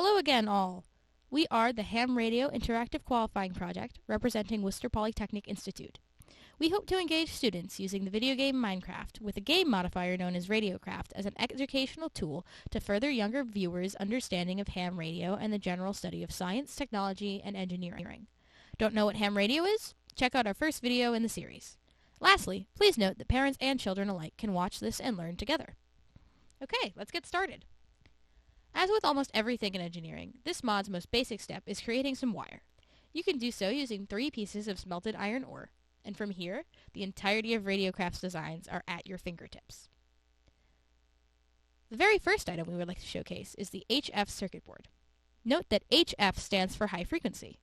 Hello again, all. We are the Ham Radio Interactive Qualifying Project, representing Worcester Polytechnic Institute. We hope to engage students using the video game Minecraft with a game modifier known as Radiocraft as an educational tool to further younger viewers' understanding of ham radio and the general study of science, technology, and engineering. Don't know what ham radio is? Check out our first video in the series. Lastly, please note that parents and children alike can watch this and learn together. Okay, let's get started. As with almost everything in engineering, this mod's most basic step is creating some wire. You can do so using 3 pieces of smelted iron ore, and from here, the entirety of Radiocraft's designs are at your fingertips. The very first item we would like to showcase is the HF circuit board. Note that HF stands for high frequency.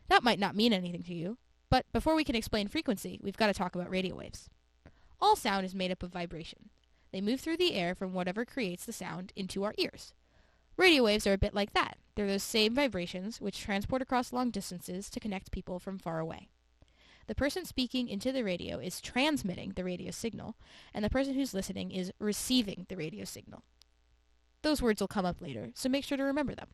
That might not mean anything to you, but before we can explain frequency, we've got to talk about radio waves. All sound is made up of vibration. They move through the air from whatever creates the sound into our ears. Radio waves are a bit like that. They're those same vibrations which transport across long distances to connect people from far away. The person speaking into the radio is transmitting the radio signal, and the person who's listening is receiving the radio signal. Those words will come up later, so make sure to remember them.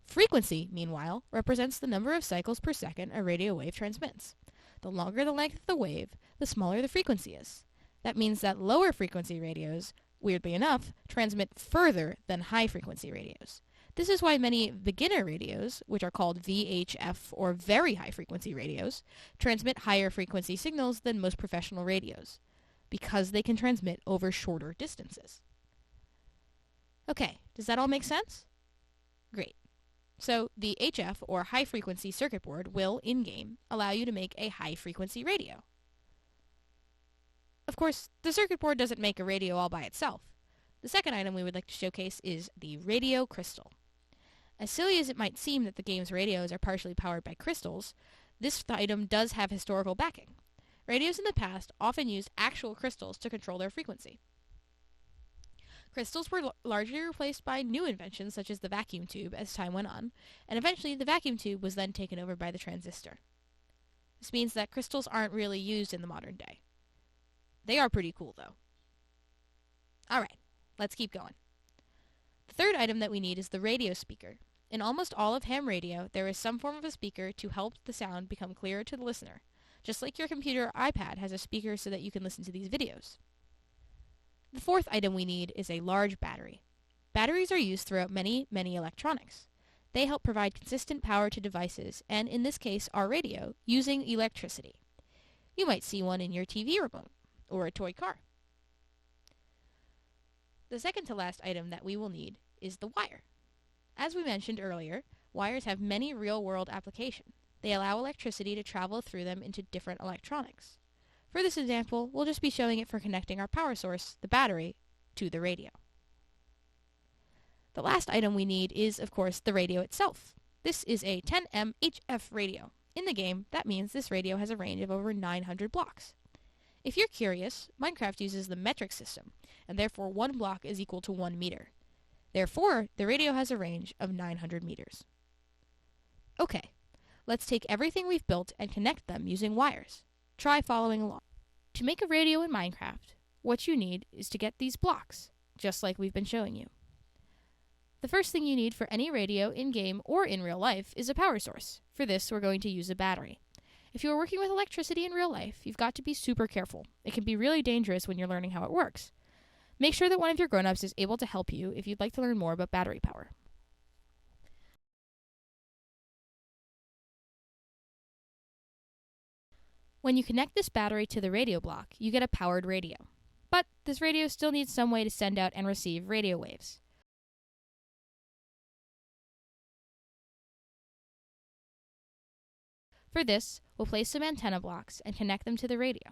Frequency, meanwhile, represents the number of cycles per second a radio wave transmits. The longer the length of the wave, the smaller the frequency is. That means that lower frequency radios, weirdly enough, transmit further than high-frequency radios. This is why many beginner radios, which are called VHF or very high-frequency radios, transmit higher frequency signals than most professional radios, because they can transmit over shorter distances. Okay, does that all make sense? Great. So the HF or high-frequency circuit board will, in-game, allow you to make a high-frequency radio. Of course, the circuit board doesn't make a radio all by itself. The second item we would like to showcase is the radio crystal. As silly as it might seem that the game's radios are partially powered by crystals, this item does have historical backing. Radios in the past often used actual crystals to control their frequency. Crystals were largely replaced by new inventions such as the vacuum tube as time went on, and eventually the vacuum tube was then taken over by the transistor. This means that crystals aren't really used in the modern day. They are pretty cool, though. Alright, let's keep going. The third item that we need is the radio speaker. In almost all of ham radio, there is some form of a speaker to help the sound become clearer to the listener, just like your computer or iPad has a speaker so that you can listen to these videos. The fourth item we need is a large battery. Batteries are used throughout many electronics. They help provide consistent power to devices, and in this case, our radio, using electricity. You might see one in your TV remote, or a toy car. The second to last item that we will need is the wire. As we mentioned earlier, wires have many real-world applications. They allow electricity to travel through them into different electronics. For this example, we'll just be showing it for connecting our power source, the battery, to the radio. The last item we need is, of course, the radio itself. This is a 10M HF radio. In the game, that means this radio has a range of over 900 blocks. If you're curious, Minecraft uses the metric system, and therefore 1 block is equal to 1 meter. Therefore, the radio has a range of 900 meters. Okay, let's take everything we've built and connect them using wires. Try following along. To make a radio in Minecraft, what you need is to get these blocks, just like we've been showing you. The first thing you need for any radio in-game or in real life is a power source. For this, we're going to use a battery. If you are working with electricity in real life, you've got to be super careful. It can be really dangerous when you're learning how it works. Make sure that one of your grown-ups is able to help you if you'd like to learn more about battery power. When you connect this battery to the radio block, you get a powered radio. But this radio still needs some way to send out and receive radio waves. For this, we'll place some antenna blocks and connect them to the radio.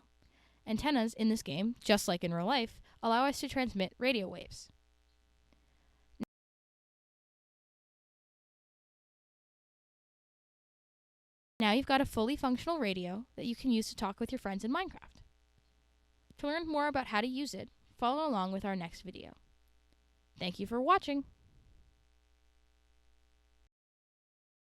Antennas in this game, just like in real life, allow us to transmit radio waves. Now you've got a fully functional radio that you can use to talk with your friends in Minecraft. To learn more about how to use it, follow along with our next video. Thank you for watching!